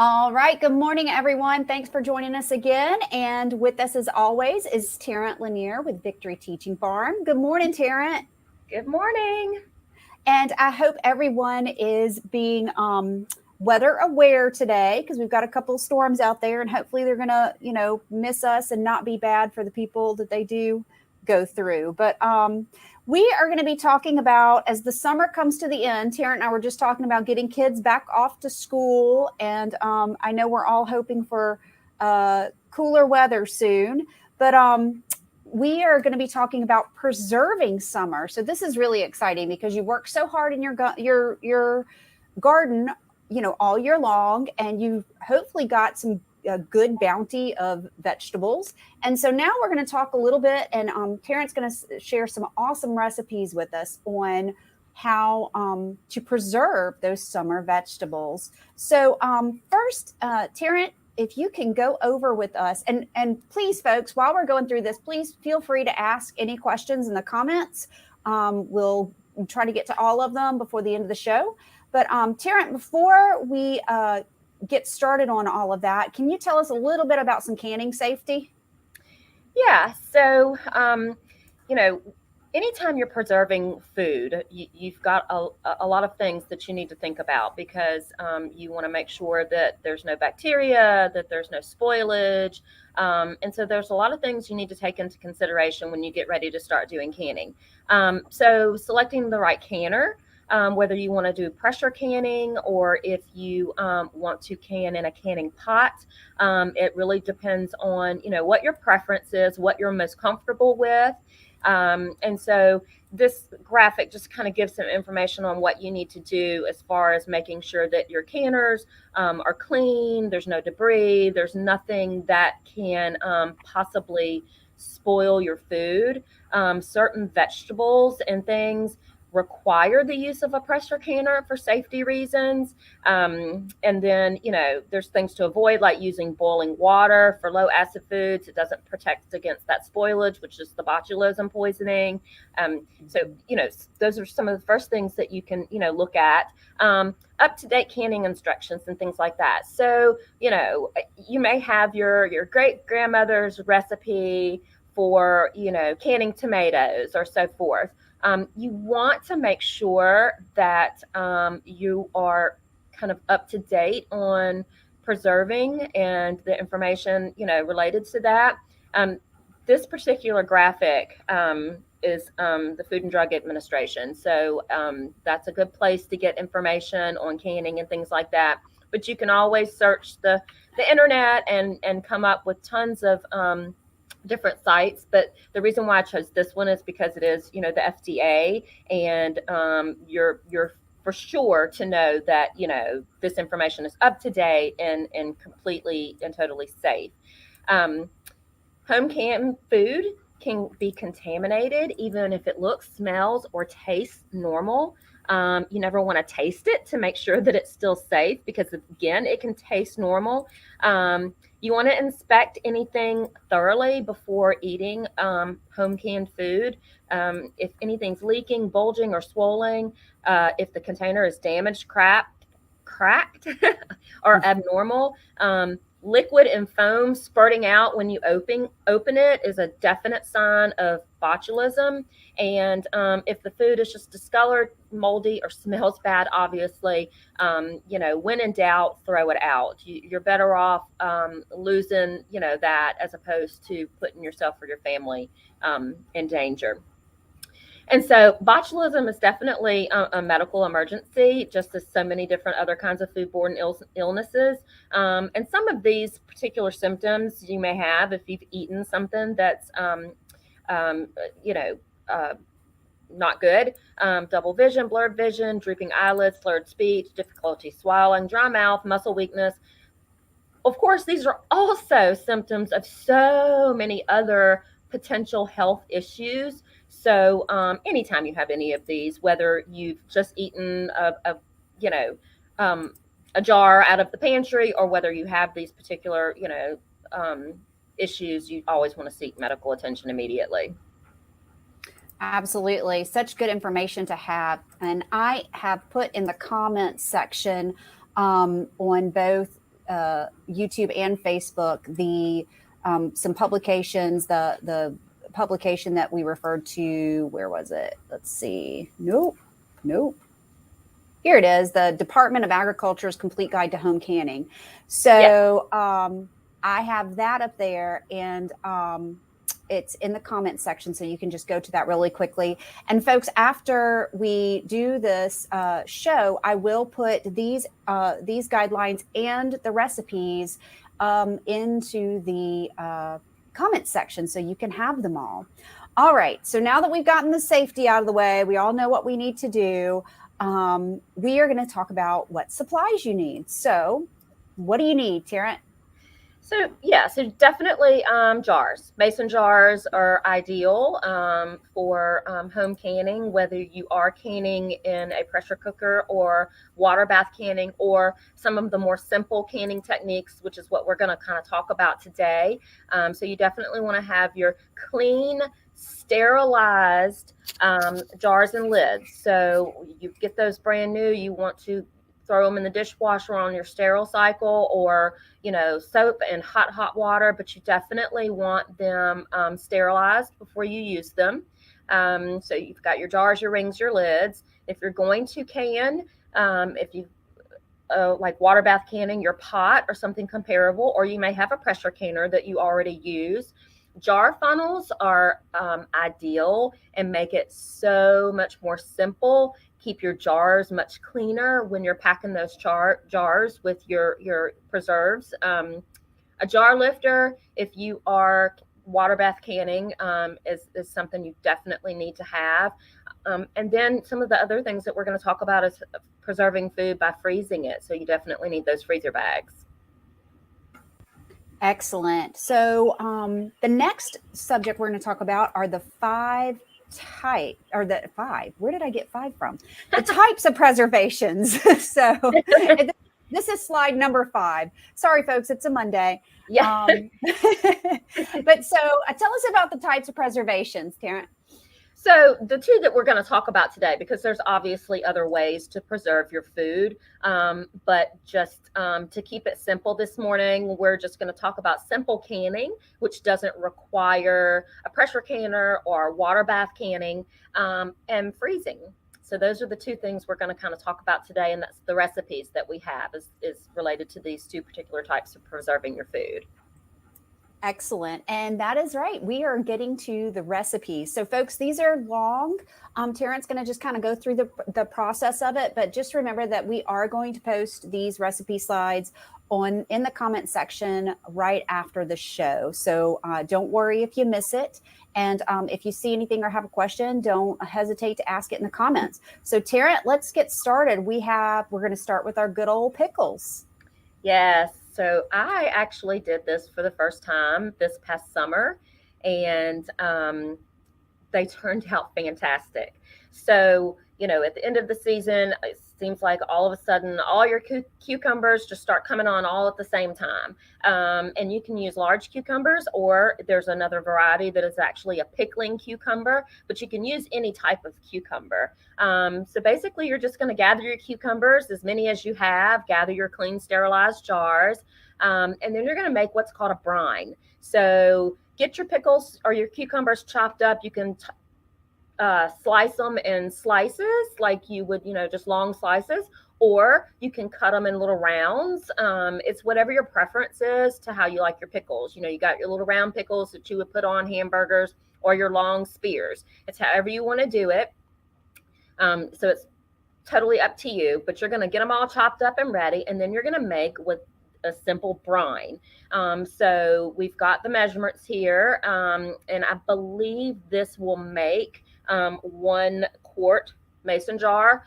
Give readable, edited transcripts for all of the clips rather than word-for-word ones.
All right. Good morning, everyone. Thanks for joining us again. And with us, as always, is Terrence Lanier with Victory Teaching Farm. Good morning, Terrence. Good morning. And I hope everyone is being weather aware today because we've got a couple of storms out there, and hopefully they're going to, miss us and not be bad for the people that they do go through. But we are going to be talking about, as the summer comes to the end, Terrence and I were just talking about getting kids back off to school. And I know we're all hoping for cooler weather soon. But we are going to be talking about preserving summer. So this is really exciting because you work so hard in your garden, all year long, and you hopefully got some good bounty of vegetables. And so now we're going to talk a little bit, and Terrence's going to share some awesome recipes with us on how to preserve those summer vegetables. So first, Terrence, if you can go over with us, and please, folks, while we're going through this, please feel free to ask any questions in the comments. We'll try to get to all of them before the end of the show. But Terrence, before we get started on all of that, can you tell us a little bit about some canning safety? Yeah. So, anytime you're preserving food, you've got a lot of things that you need to think about because you want to make sure that there's no bacteria, that there's no spoilage. And so there's a lot of things you need to take into consideration when you get ready to start doing canning. So selecting the right canner. Whether you want to do pressure canning or if you want to can in a canning pot. It really depends on, what your preference is, what you're most comfortable with. And so this graphic just kind of gives some information on what you need to do as far as making sure that your canners are clean, there's no debris, there's nothing that can possibly spoil your food. Certain vegetables and things require the use of a pressure canner for safety reasons. And then, there's things to avoid, like using boiling water for low acid foods. It doesn't protect against that spoilage, which is the botulism poisoning. So, those are some of the first things that you can, look at. Up-to-date canning instructions and things like that. So, you may have your great grandmother's recipe for, canning tomatoes or so forth. You want to make sure that you are kind of up to date on preserving and the information, related to that. This particular graphic is the Food and Drug Administration. So that's a good place to get information on canning and things like that. But you can always search the internet and come up with tons of different sites. But the reason why I chose this one is because it is, the FDA, and you're for sure to know that, this information is up to date and completely and totally safe. Home canned food can be contaminated even if it looks, smells, or tastes normal. You never want to taste it to make sure that it's still safe because, again, it can taste normal. You want to inspect anything thoroughly before eating home canned food. If anything's leaking, bulging, or swollen, if the container is damaged, cracked, or abnormal, liquid and foam spurting out when you open it is a definite sign of botulism. And if the food is just discolored, moldy, or smells bad, obviously, when in doubt, throw it out. You're better off losing, that as opposed to putting yourself or your family in danger. And so botulism is definitely a medical emergency, just as so many different other kinds of foodborne illnesses. And some of these particular symptoms you may have if you've eaten something that's, not good. Double vision, blurred vision, drooping eyelids, slurred speech, difficulty swallowing, dry mouth, muscle weakness. Of course, these are also symptoms of so many other potential health issues. So anytime you have any of these, whether you've just eaten a jar out of the pantry, or whether you have these particular, issues, you always want to seek medical attention immediately. Absolutely. Such good information to have. And I have put in the comments section on both YouTube and Facebook the some publications. The publication that we referred to, where was it? Let's see. Nope. Here it is, the Department of Agriculture's Complete Guide to Home Canning. So I have that up there, and it's in the comments section, so you can just go to that really quickly. And folks, after we do this show, I will put these guidelines and the recipes into the comments section, so you can have them all. All right, so now that we've gotten the safety out of the way, we all know what we need to do. We are going to talk about what supplies you need. So what do you need, Terrence? So definitely jars. Mason jars are ideal for home canning, whether you are canning in a pressure cooker or water bath canning, or some of the more simple canning techniques, which is what we're going to kind of talk about today. So you definitely want to have your clean, sterilized jars and lids. So you get those brand new, you want to throw them in the dishwasher on your sterile cycle, or soap and hot water, but you definitely want them sterilized before you use them. So you've got your jars, your rings, your lids. If you're going to can, if you like water bath canning, your pot or something comparable, or you may have a pressure canner that you already use. Jar funnels are ideal and make it so much more simple. Keep your jars much cleaner when you're packing those jars with your preserves. A jar lifter, if you are water bath canning, is something you definitely need to have. And then some of the other things that we're going to talk about is preserving food by freezing it. So you definitely need those freezer bags. Excellent. So the next subject we're going to talk about are the five type, or the five, where did I get five from? The types of preservations. So this is slide number 5. Sorry, folks, it's a Monday. Yeah. But so tell us about the types of preservations, Terrence. So the two that we're going to talk about today, because there's obviously other ways to preserve your food, but just to keep it simple this morning, we're just going to talk about simple canning, which doesn't require a pressure canner or water bath canning, and freezing. So those are the two things we're going to kind of talk about today, and that's the recipes that we have is related to these two particular types of preserving your food. Excellent. And that is right. We are getting to the recipes. So folks, these are long. Terrence going to just kind of go through the process of it, but just remember that we are going to post these recipe slides in the comment section right after the show. So don't worry if you miss it. And if you see anything or have a question, don't hesitate to ask it in the comments. So Terrence, let's get started. We're going to start with our good old pickles. Yes. So I actually did this for the first time this past summer, and they turned out fantastic. So, at the end of the season, it seems like all of a sudden all your cucumbers just start coming on all at the same time. And you can use large cucumbers, or there's another variety that is actually a pickling cucumber, but you can use any type of cucumber. So basically you're just going to gather your cucumbers, as many as you have, gather your clean sterilized jars, and then you're going to make what's called a brine. So get your pickles or your cucumbers chopped up. You can slice them in slices like you would, just long slices, or you can cut them in little rounds. It's whatever your preference is to how you like your pickles. You got your little round pickles that you would put on hamburgers, or your long spears. It's however you want to do it. So it's totally up to you, but you're going to get them all chopped up and ready, and then you're going to make with a simple brine. So we've got the measurements here, and I believe this will make 1 quart mason jar.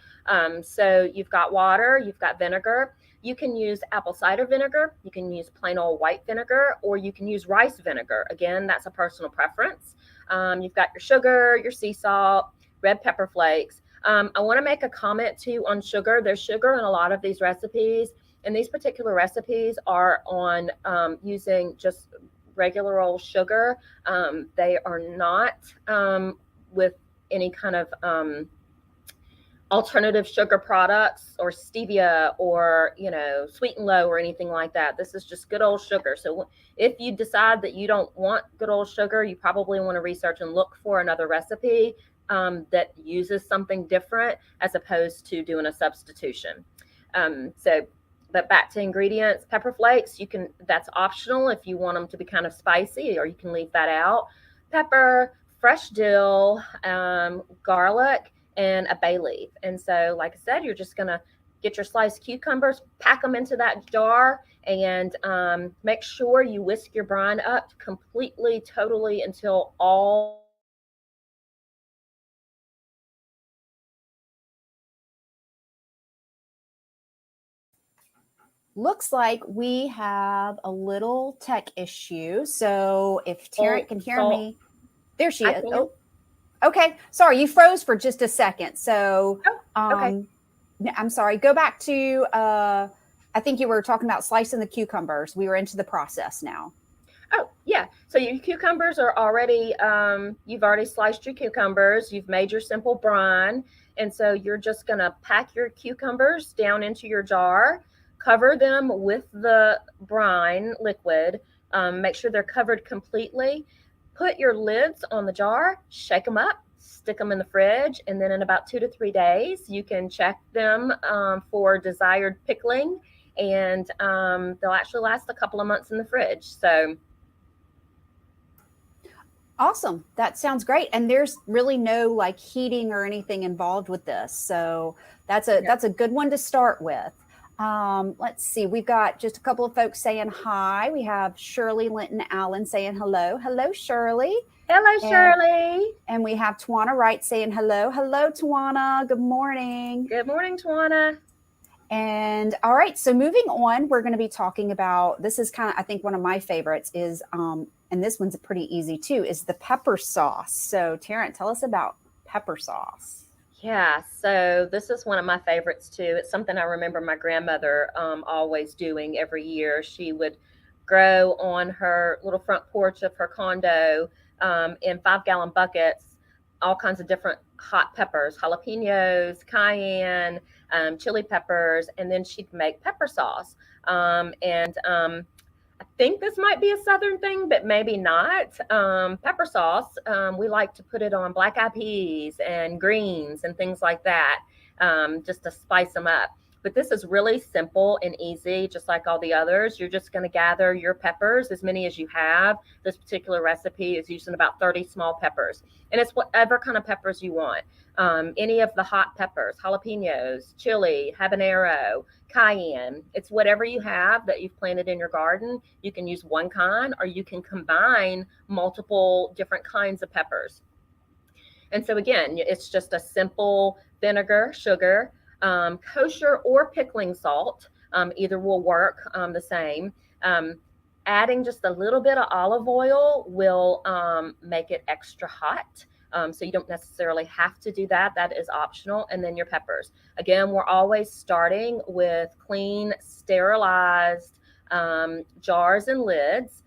So you've got water, you've got vinegar. You can use apple cider vinegar, you can use plain old white vinegar, or you can use rice vinegar. Again, that's a personal preference. You've got your sugar, your sea salt, red pepper flakes. I want to make a comment too on sugar. There's sugar in a lot of these recipes, and these particular recipes are on using just regular old sugar. They are not with any kind of alternative sugar products or stevia or, sweet and low or anything like that. This is just good old sugar. So if you decide that you don't want good old sugar, you probably want to research and look for another recipe that uses something different as opposed to doing a substitution. But back to ingredients, pepper flakes, that's optional if you want them to be kind of spicy, or you can leave that out. Pepper, fresh dill, garlic, and a bay leaf. And so, like I said, you're just going to get your sliced cucumbers, pack them into that jar, and make sure you whisk your brine up completely, totally until all Looks like we have a little tech issue. So if Terrence can hear me, there she is. Oh, okay. Sorry, you froze for just a second. So okay. I'm sorry. Go back to, I think you were talking about slicing the cucumbers. We were into the process now. Oh, yeah. So your cucumbers are already, you've already sliced your cucumbers. You've made your simple brine. And so you're just going to pack your cucumbers down into your jar, cover them with the brine liquid, make sure they're covered completely. Put your lids on the jar, shake them up, stick them in the fridge, and then in about 2 to 3 days, you can check them for desired pickling, and they'll actually last a couple of months in the fridge. So awesome. That sounds great. And there's really no like heating or anything involved with this. So that's a good one to start with. Let's see. We've got just a couple of folks saying hi. We have Shirley Linton Allen saying hello. Hello, Shirley. Hello, Shirley. And we have Tawana Wright saying hello. Hello, Tawana. Good morning. Good morning, Tawana. And all right, so moving on, we're going to be talking about, this is kind of, I think one of my favorites is, and this one's pretty easy too, is the pepper sauce. So Terrence, tell us about pepper sauce. Yeah, so this is one of my favorites too. It's something I remember my grandmother always doing every year. She would grow on her little front porch of her condo in 5-gallon buckets all kinds of different hot peppers, jalapenos, cayenne, chili peppers, and then she'd make pepper sauce. I think this might be a Southern thing, but maybe not. Pepper sauce, we like to put it on black eyed peas and greens and things like that, just to spice them up. But this is really simple and easy, just like all the others. You're just going to gather your peppers, as many as you have. This particular recipe is using about 30 small peppers. And it's whatever kind of peppers you want. Any of the hot peppers, jalapenos, chili, habanero, cayenne. It's whatever you have that you've planted in your garden. You can use one kind, or you can combine multiple different kinds of peppers. And so again, it's just a simple vinegar, sugar, kosher or pickling salt. Either will work the same. Adding just a little bit of olive oil will make it extra hot. So you don't necessarily have to do that. That is optional. And then your peppers. Again, we're always starting with clean, sterilized jars and lids.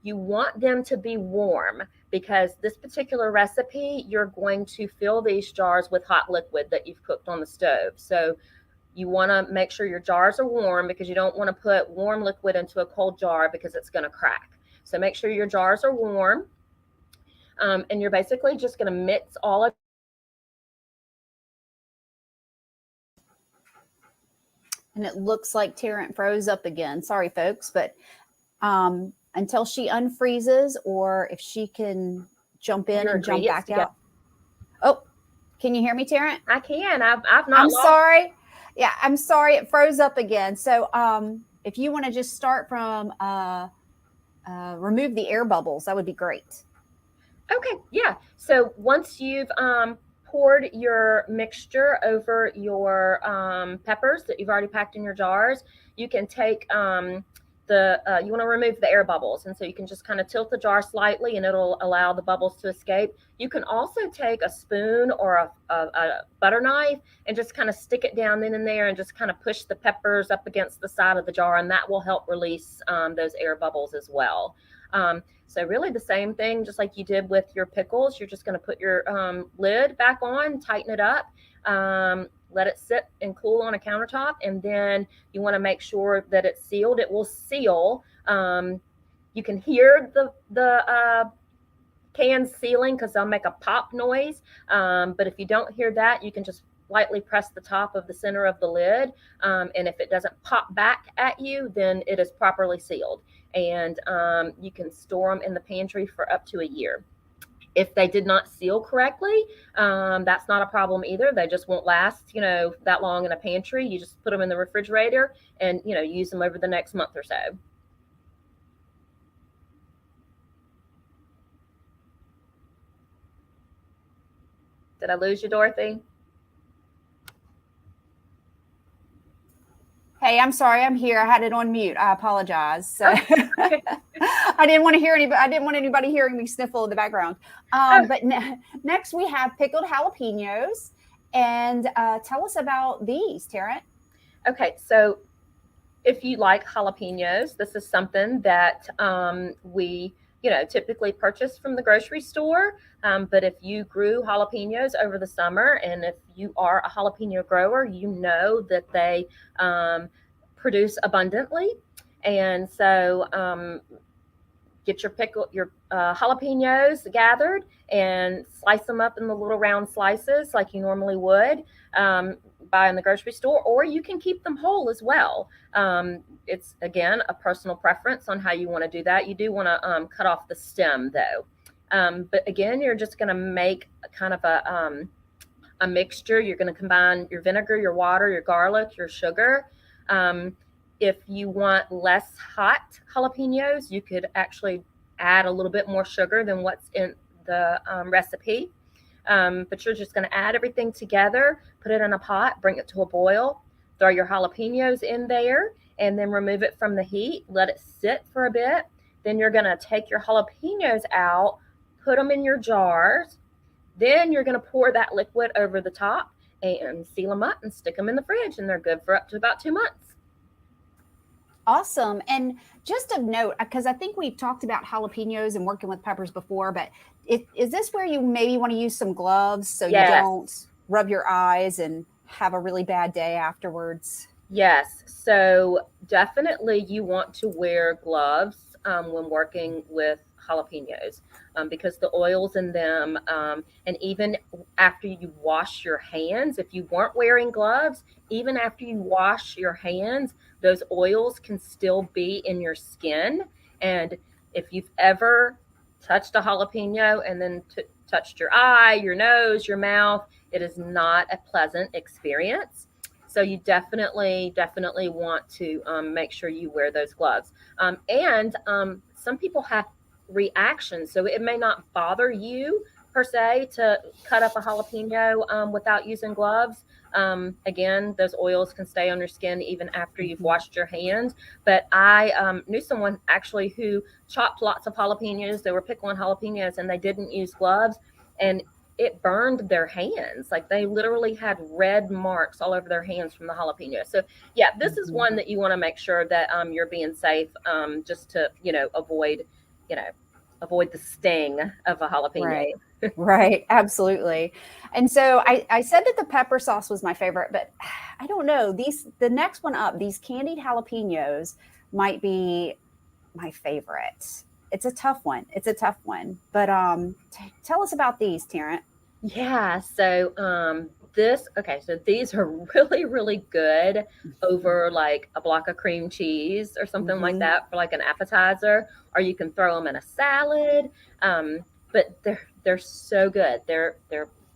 You want them to be warm, because this particular recipe, you're going to fill these jars with hot liquid that you've cooked on the stove. So you want to make sure your jars are warm, because you don't want to put warm liquid into a cold jar because it's going to crack. So make sure your jars are warm. And you're basically just going to mix all of. And it looks like Terrence froze up again. Sorry, folks, but until she unfreezes, or if she can jump in and jump back out. Oh, can you hear me, Terrence? I can. I've not. I'm sorry. Yeah, I'm sorry. It froze up again. So if you want to just start from remove the air bubbles, that would be great. Okay, yeah. So once you've poured your mixture over your peppers that you've already packed in your jars, you can take you want to remove the air bubbles. And so you can just kind of tilt the jar slightly, and it'll allow the bubbles to escape. You can also take a spoon or a butter knife and just kind of stick it down in there and just kind of push the peppers up against the side of the jar, and that will help release those air bubbles as well. So really the same thing, just like you did with your pickles. You're just going to put your lid back on, tighten it up, Let it sit and cool on a countertop, and then you want to make sure that it's sealed. It will seal. You can hear the can sealing because they'll make a pop noise. But if you don't hear that, you can just lightly press the top of the center of the lid. And if it doesn't pop back at you, then it is properly sealed. And you can store them in the pantry for up to a year. If they did not seal correctly, that's not a problem either. They just won't last, that long in a pantry. You just put them in the refrigerator and, use them over the next month or so. Did I lose you, Dorothy? Hey, I'm sorry. I'm here. I had it on mute. I apologize. So I didn't want to hear anybody. I didn't want anybody hearing me sniffle in the background. But next we have pickled jalapenos. And tell us about these, Tarrant. Okay, so if you like jalapenos, this is something that we typically purchase from the grocery store. But if you grew jalapenos over the summer, and if you are a jalapeno grower, you know that they produce abundantly. And so get your jalapenos gathered and slice them up in the little round slices like you normally would buy in the grocery store, or you can keep them whole as well. It's, again, a personal preference on how you want to do that. You do want to cut off the stem, though. But again, you're just going to make kind of a mixture. You're going to combine your vinegar, your water, your garlic, your sugar. If you want less hot jalapenos, you could actually add a little bit more sugar than what's in the recipe. But you're just going to add everything together, put it in a pot, bring it to a boil, throw your jalapenos in there, and then remove it from the heat. Let it sit for a bit. Then you're going to take your jalapenos out, put them in your jars. Then you're going to pour that liquid over the top and seal them up and stick them in the fridge, and they're good for up to about 2 months. Awesome. And just a note, because I think we've talked about jalapenos and working with peppers before, but is this where you maybe want to use some gloves so you don't rub your eyes and have a really bad day afterwards? Yes. So definitely you want to wear gloves when working with jalapenos because the oils in them, and even after you wash your hands, if you weren't wearing gloves, even after you wash your hands, those oils can still be in your skin. And if you've ever touched a jalapeno and then touched your eye, your nose, your mouth, it is not a pleasant experience. So you definitely want to make sure you wear those gloves. And some people have reactions, so it may not bother you per se to cut up a jalapeno without using gloves. Again, those oils can stay on your skin even after you've washed your hands. But I knew someone actually who chopped lots of jalapenos. They were pickling jalapenos and they didn't use gloves, and it burned their hands. Like they literally had red marks all over their hands from the jalapeno. So yeah, this is one that you want to make sure that you're being safe, just to avoid the sting of a jalapeno. Right. Right. Absolutely. And so I said that the pepper sauce was my favorite, but I don't know. The next one up, these candied jalapenos might be my favorite. It's a tough one. But tell us about these, Tarrant. Yeah. So so these are really, really good over like a block of cream cheese or something like that for like an appetizer, or you can throw them in a salad. But they're so good. They're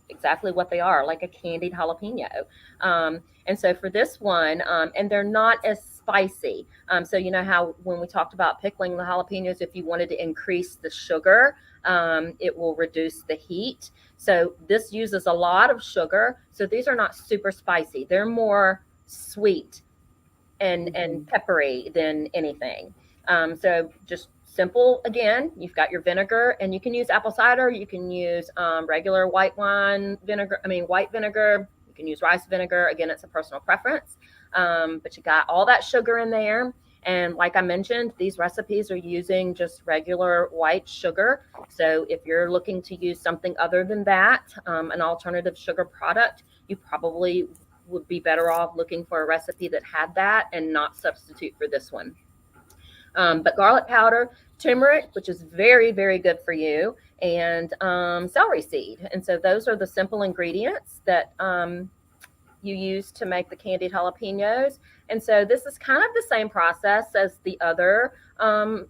exactly what they are, like a candied jalapeno. And so for this one, and they're not as spicy. So you know how when we talked about pickling the jalapenos, if you wanted to increase the sugar, it will reduce the heat. So this uses a lot of sugar. So these are not super spicy. They're more sweet and peppery than anything. So just simple. Again, you've got your vinegar, and you can use apple cider. You can use regular white vinegar. You can use rice vinegar. Again, it's a personal preference. But you got all that sugar in there. And like I mentioned, these recipes are using just regular white sugar. So if you're looking to use something other than that, an alternative sugar product, you probably would be better off looking for a recipe that had that and not substitute for this one. But garlic powder, turmeric, which is very, very good for you, and celery seed. And so those are the simple ingredients that you use to make the candied jalapenos. And so this is kind of the same process as the other,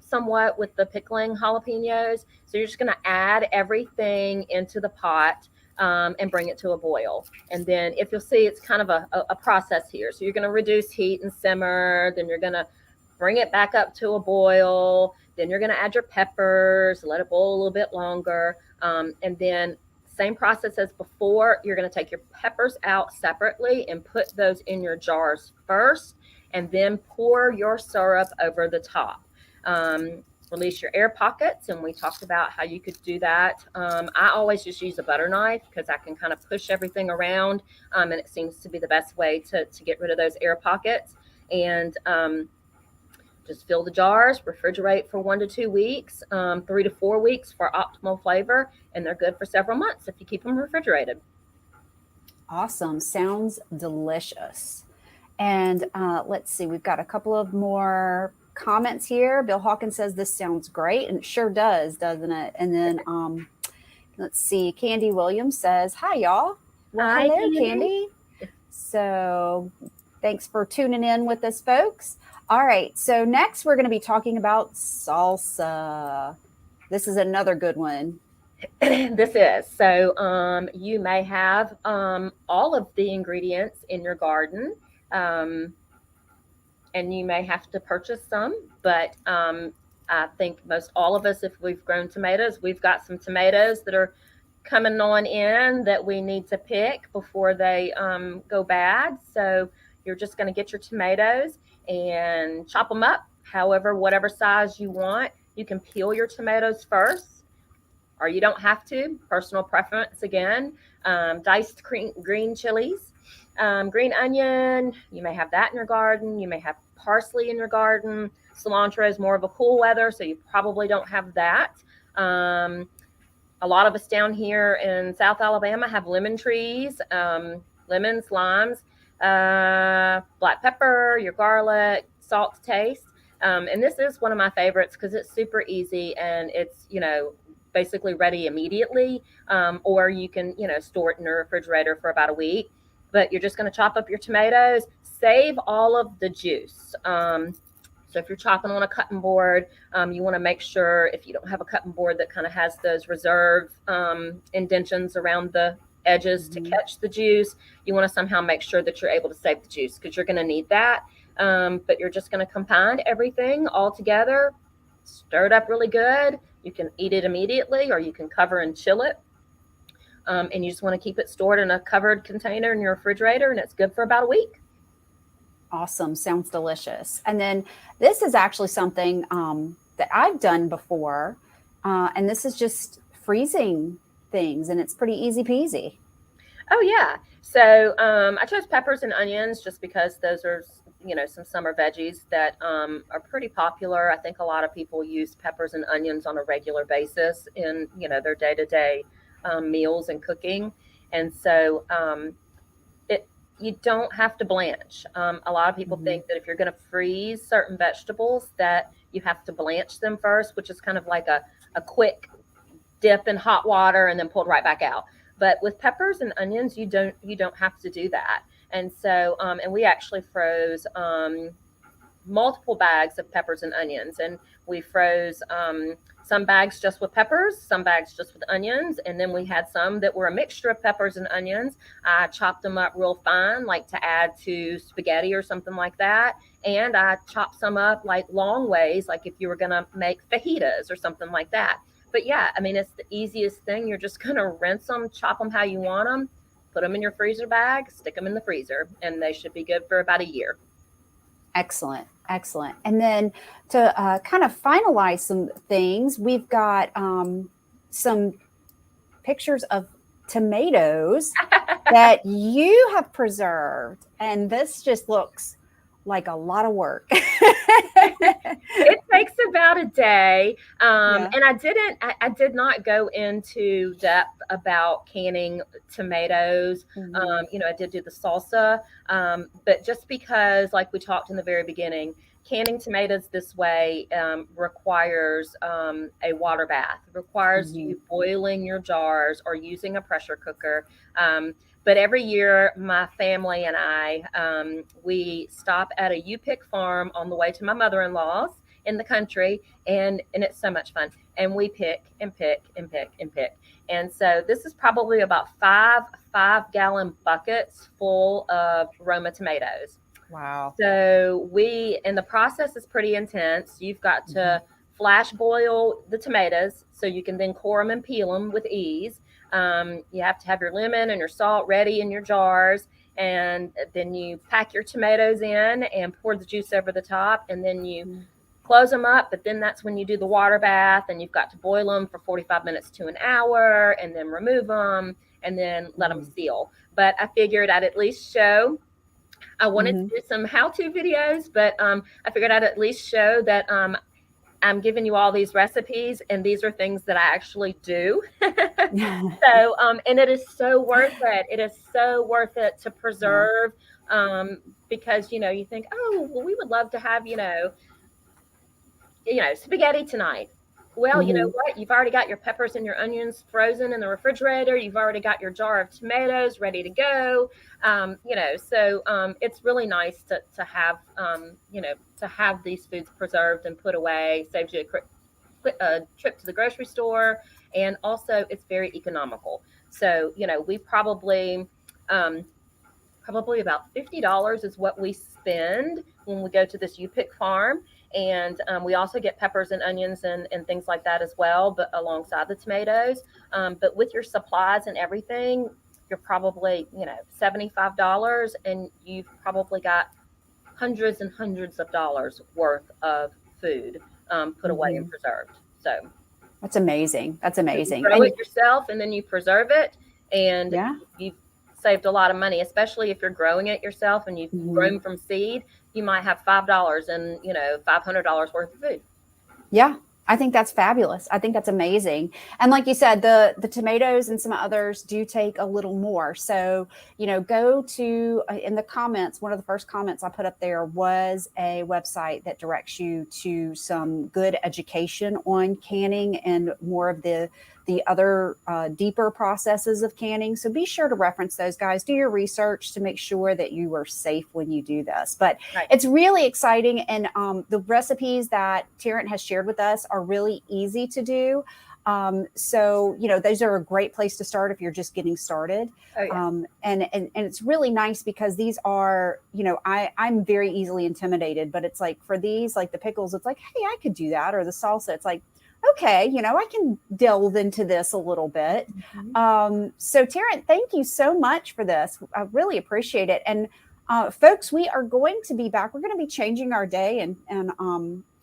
somewhat with the pickling jalapenos. So you're just going to add everything into the pot. And bring it to a boil. And then if you'll see, it's kind of a process here. So you're going to reduce heat and simmer. Then you're going to bring it back up to a boil. Then you're going to add your peppers, let it boil a little bit longer. And then same process as before, you're going to take your peppers out separately and put those in your jars first, and then pour your syrup over the top. Release your air pockets, and we talked about how you could do that. I always just use a butter knife because I can kind of push everything around, and it seems to be the best way to get rid of those air pockets. And just fill the jars, refrigerate for 1 to 2 weeks, 3 to 4 weeks for optimal flavor, and they're good for several months if you keep them refrigerated. Awesome. Sounds delicious. And let's see, we've got a couple of more comments here. Bill Hawkins says this sounds great, and it sure does, doesn't it? And then let's see, Candy Williams says, hi y'all. Well, Hi, hello, Candy. So thanks for tuning in with us, folks. All right, so next we're going to be talking about salsa. This is another good one. This is so you may have all of the ingredients in your garden, and you may have to purchase some, but I think most all of us, if we've grown tomatoes, we've got some tomatoes that are coming on in that we need to pick before they go bad. So you're just going to get your tomatoes and chop them up however, whatever size you want. You can peel your tomatoes first, or you don't have to, personal preference again. Diced green chilies, green onion, you may have that in your garden. You may have parsley in your garden. Cilantro is more of a cool weather, so you probably don't have that. A lot of us down here in South Alabama have lemon trees, lemons, limes, black pepper, your garlic, salt to taste. And this is one of my favorites because it's super easy and it's, basically ready immediately. Or you can, store it in the refrigerator for about a week. But you're just going to chop up your tomatoes, save all of the juice. So if you're chopping on a cutting board, you want to make sure, if you don't have a cutting board that kind of has those reserve indentions around the edges to catch the juice, you want to somehow make sure that you're able to save the juice because you're going to need that. But you're just going to combine everything all together, stir it up really good. You can eat it immediately, or you can cover and chill it. And you just want to keep it stored in a covered container in your refrigerator, and it's good for about a week. Awesome. Sounds delicious. And then this is actually something that I've done before. And this is just freezing things, and it's pretty easy peasy. Oh, yeah. So I chose peppers and onions just because those are, some summer veggies that are pretty popular. I think a lot of people use peppers and onions on a regular basis in, their day-to-day meals and cooking. And so you don't have to blanch. A lot of people think that if you're going to freeze certain vegetables that you have to blanch them first, which is kind of like a quick dip in hot water and then pulled right back out. But with peppers and onions, you don't have to do that. And so, and we actually froze multiple bags of peppers and onions, and we froze some bags just with peppers, some bags just with onions, and then we had some that were a mixture of peppers and onions. I chopped them up real fine, like to add to spaghetti or something like that, and I chopped some up like long ways, like if you were going to make fajitas or something like that. But yeah, I mean, it's the easiest thing. You're just going to rinse them, chop them how you want them, put them in your freezer bag, stick them in the freezer, and they should be good for about a year. Excellent. Excellent. And then to kind of finalize some things, we've got some pictures of tomatoes that you have preserved. And this just looks like a lot of work. It takes about a day. Yeah. And I did not go into depth about canning tomatoes. Mhm. I did do the salsa. But just because, like we talked in the very beginning, canning tomatoes this way requires a water bath, requires Mhm. you boiling your jars or using a pressure cooker. But every year, my family and I, we stop at a U-Pick farm on the way to my mother-in-law's in the country, and it's so much fun. And we pick and pick and pick and pick. And so this is probably about five-gallon buckets full of Roma tomatoes. Wow. So and the process is pretty intense. You've got to flash boil the tomatoes so you can then core them and peel them with ease. You have to have your lemon and your salt ready in your jars. And then you pack your tomatoes in and pour the juice over the top. And then you close them up. But then that's when you do the water bath. And you've got to boil them for 45 minutes to an hour and then remove them and then let them seal. But I figured I'd at least show. I wanted to do some how-to videos, but I figured I'd at least show that I'm giving you all these recipes, and these are things that I actually do. So, and it is so worth it. It is so worth it to preserve because, you think, oh, well, we would love to have, spaghetti tonight. Well, you know what? You've already got your peppers and your onions frozen in the refrigerator. You've already got your jar of tomatoes ready to go. So it's really nice to have, to have these foods preserved and put away. Saves you a trip to the grocery store, and also it's very economical. So we probably about $50 is what we spend when we go to this U-Pick farm. And we also get peppers and onions and things like that as well, but alongside the tomatoes. But with your supplies and everything, you're probably, $75, and you've probably got hundreds and hundreds of dollars worth of food put away and preserved. So that's amazing. That's amazing. You grow it yourself, and then you preserve it, and you've saved a lot of money, especially if you're growing it yourself and you've grown from seed. You might have $5 and $500 worth of food. Yeah, I think that's fabulous. I think that's amazing. And like you said, the tomatoes and some others do take a little more. So, go to in the comments. One of the first comments I put up there was a website that directs you to some good education on canning and more of the other deeper processes of canning. So be sure to reference those, guys. Do your research to make sure that you are safe when you do this. But It's really exciting. And the recipes that Terrence has shared with us are really easy to do. So, those are a great place to start if you're just getting started. Oh, yeah. And it's really nice because these are, I'm very easily intimidated, but it's like for these, like the pickles, it's like, hey, I could do that. Or the salsa, it's like, okay, I can delve into this a little bit. So Terrence, thank you so much for this. I really appreciate it. And folks, we are going to be back. We're going to be changing our day and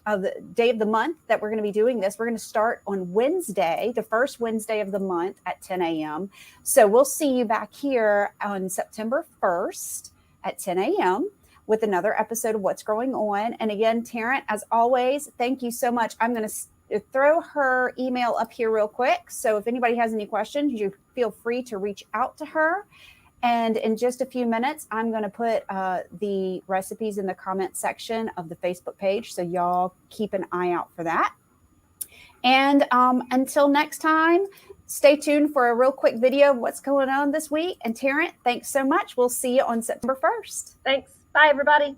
the day of the month that we're going to be doing this. We're going to start on Wednesday, the first Wednesday of the month at 10 a.m. So we'll see you back here on September 1st at 10 a.m. with another episode of What's Growing On. And again, Terrence, as always, thank you so much. I'm going to throw her email up here real quick. So if anybody has any questions, you feel free to reach out to her. And in just a few minutes, I'm going to put the recipes in the comment section of the Facebook page. So y'all keep an eye out for that. And until next time, stay tuned for a real quick video of what's going on this week. And Terrence, thanks so much. We'll see you on September 1st. Thanks. Bye, everybody.